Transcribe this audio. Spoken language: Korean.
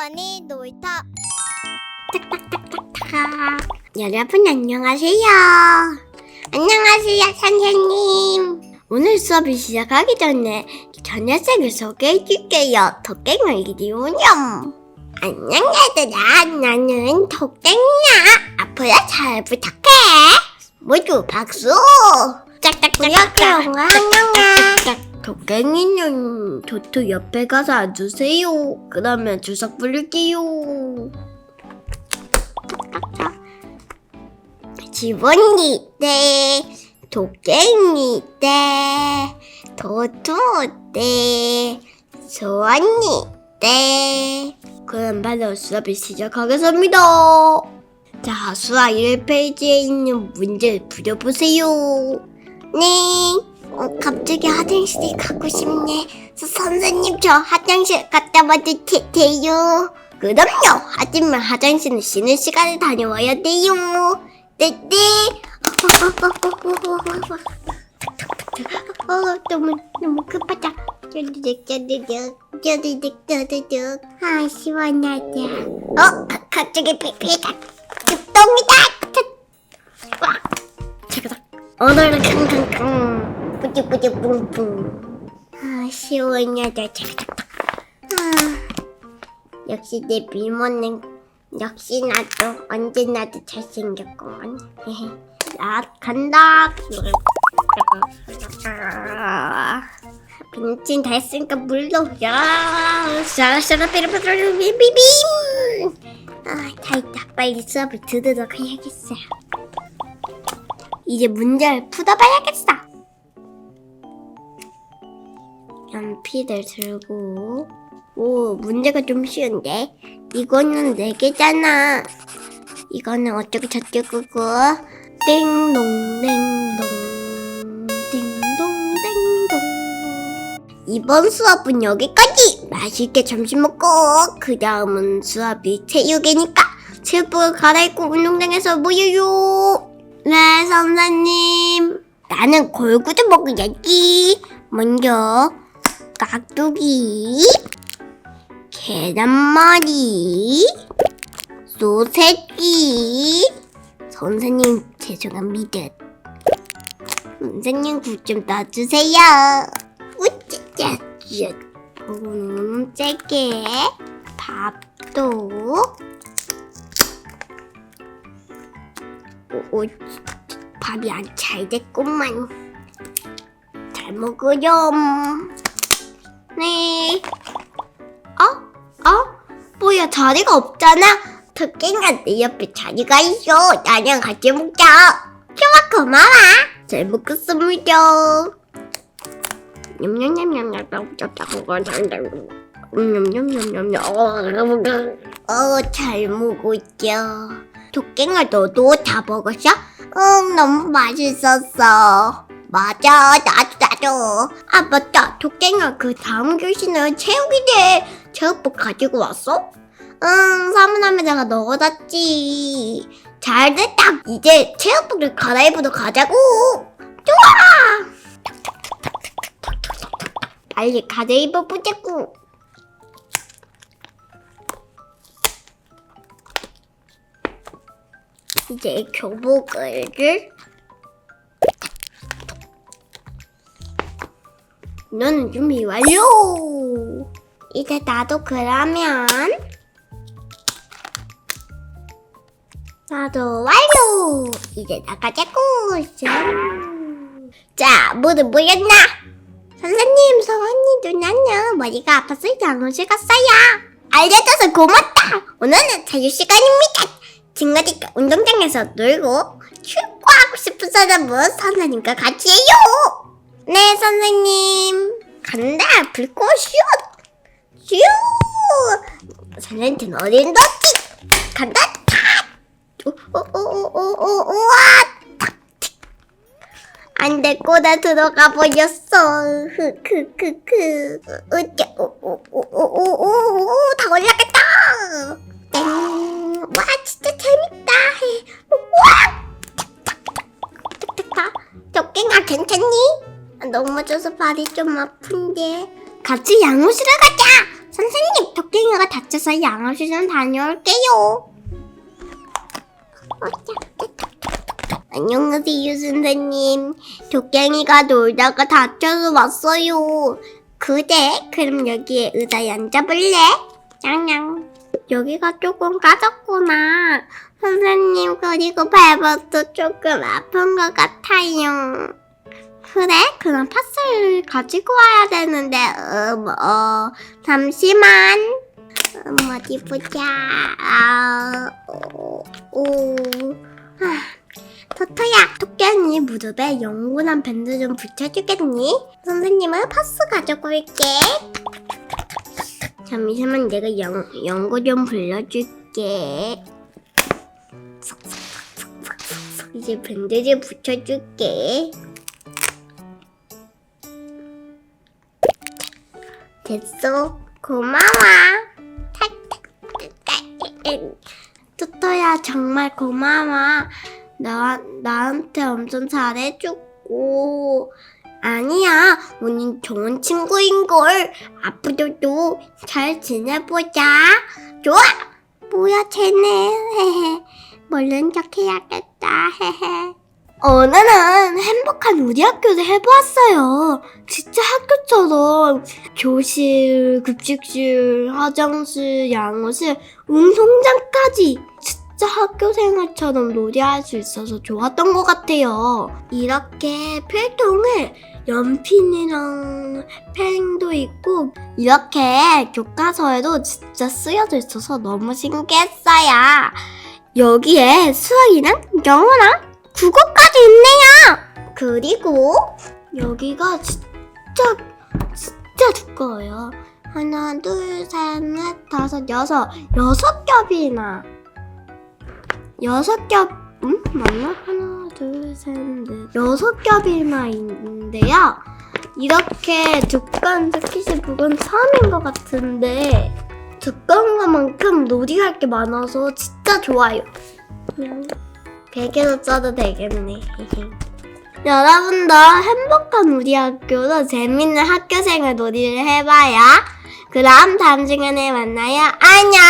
수원이 놀이터. 여러분 안녕하세요. 안녕하세요 선생님. 오늘 수업을 시작하기 전에 저 녀석을 소개해줄게요. 도깽이 이리오렴. 안녕 얘들아, 나는 도깽이야. 앞으로 잘 부탁해. 모두 박수. 짝짝짝짝짝. 도깽이는 도토 옆에 가서 앉으세요. 그러면 주석 부를게요. 지원이 때, 도깽이 때, 도토 때, 소원이 때. 그럼 바로 수업을 시작하겠습니다. 자, 수학 1페이지에 있는 문제를 풀어보세요. 네. 갑자기 화장실에 가고 싶네. 선생님, 저 화장실 갔다 와도 돼요? 그럼요. 하지만 화장실은 쉬는 시간에 다녀와야 돼요. 네네. 너무 급하다. 아, 시원하다. 갑자기 피피다. 똥이다. 오늘은 캉캉캉. 뿌ጭ뿌ጭ 뿡뿡. 아, 시원하다. 역시 내 미모는 역시 나도 언제나도 잘생겼구만. 나 간다. 빈진 다 했으니까 물로. 야, 샤라샤라삐라삐라삐 비빔. 다 있다. 빨리 수업을 듣도록 해야겠어. 이제 문제를 풀어봐야겠어. 연필을 들고. 오, 문제가 좀 쉬운데? 이거는 4개잖아. 이거는 어쩌고 저쩌고. 띵동 띵동 띵동 띵동. 이번 수업은 여기까지. 맛있게 점심 먹고 그 다음은 수업이 체육이니까 체육복을 갈아입고 운동장에서 모여요. 네, 선생님. 나는 골고루 먹어야지. 먼저 깍두기, 계란말이, 소세지. 선생님 죄송합니다. 선생님 국 좀 넣어주세요. 우짜짜. 세게. 밥도. 밥이 안 잘 됐구만. 잘 먹어요. 네. 뭐야, 자리가 없잖아. 도깽이가 내 옆에 자리가 있어. 나랑 같이 먹자. 좋아, 고마워. 잘 먹겠습니다. 잘 먹었죠. 도깽아, 너도 다 먹었어? 응, 너무 맛있었어. 맞아, 나도. 아, 맞다. 도깽아, 그 다음 교시는 체육이래. 체육복 가지고 왔어? 응, 사문함에다가 넣어놨지. 잘됐다. 이제 체육복을 갈아입으러 가자고. 좋아. 빨리 갈아입어보자고. 이제 교복을 너는 준비 완료. 이제 나도 그러면 나도 완료. 이제 나가자고. 자, 모두 모였나? 선생님, 서원이도 나는 머리가 아파서 양호실 갔어요. 알려줘서 고맙다. 오늘은 자유시간입니다. 친구들과 운동장에서 놀고 축구하고 싶은 사람은 선생님과 같이 해요. 네, 선생님. 간다. 불꽃 슛. 선생님은 어딘 뒀지? 간다. 우와. 안 될 거다 들어가 버렸어. 다 올라갔다. 와, 진짜 재밌다. 우와. 도깽아, 괜찮니? 넘어져서 발이 좀 아픈데. 같이 양호실에 가자. 선생님, 토끼가 다쳐서 양호실 좀 다녀올게요. 안녕하세요, 선생님. 토깽이가 놀다가 다쳐서 왔어요. 그래? 그럼 여기에 의자에 앉아볼래? 냥냥. 여기가 조금 까졌구나. 선생님, 그리고 발목도 조금 아픈 것 같아요. 그래? 그럼 파스를 가지고 와야 되는데, 잠시만. 어디 보자. 토토야, 토끼니 무릎에 영원한 밴드 좀 붙여주겠니? 선생님은 파스 가지고 올게. 잠시만, 내가 연고 좀 불러줄게. 이제 밴드를 붙여줄게. 됐어. 고마워. 토토야, 정말 고마워. 나한테 엄청 잘해주고. 아니야, 우린 좋은 친구인걸. 앞으로도 잘 지내보자. 좋아. 뭐야, 쟤네. 모른 척 해야겠다. 오늘은 행복한 우리 학교를 해보았어요. 진짜 학교처럼 교실, 급식실, 화장실, 양호실, 운동장까지 진짜 학교 생활처럼 놀이할 수 있어서 좋았던 것 같아요. 이렇게 필통을 연필이랑 펜도 있고 이렇게 교과서에도 진짜 쓰여져 있어서 너무 신기했어요. 여기에 수학이랑 영어랑 국어까지 있네요. 그리고 여기가 진짜 두꺼워요. 하나, 둘, 셋, 넷, 다섯, 여섯 겹이나. 여섯 겹, 맞나? 하나, 둘, 셋, 넷. 여섯 겹이나 있는데요. 이렇게 두꺼운 스케치북은 처음인 것 같은데 두꺼운 것만큼 놀이할 게 많아서 진짜 좋아요. 그냥 베개로 써도 되겠네. 여러분도 행복한 우리 학교로 재밌는 학교생활 놀이를 해봐요. 그럼 다음 시간에 만나요. 안녕!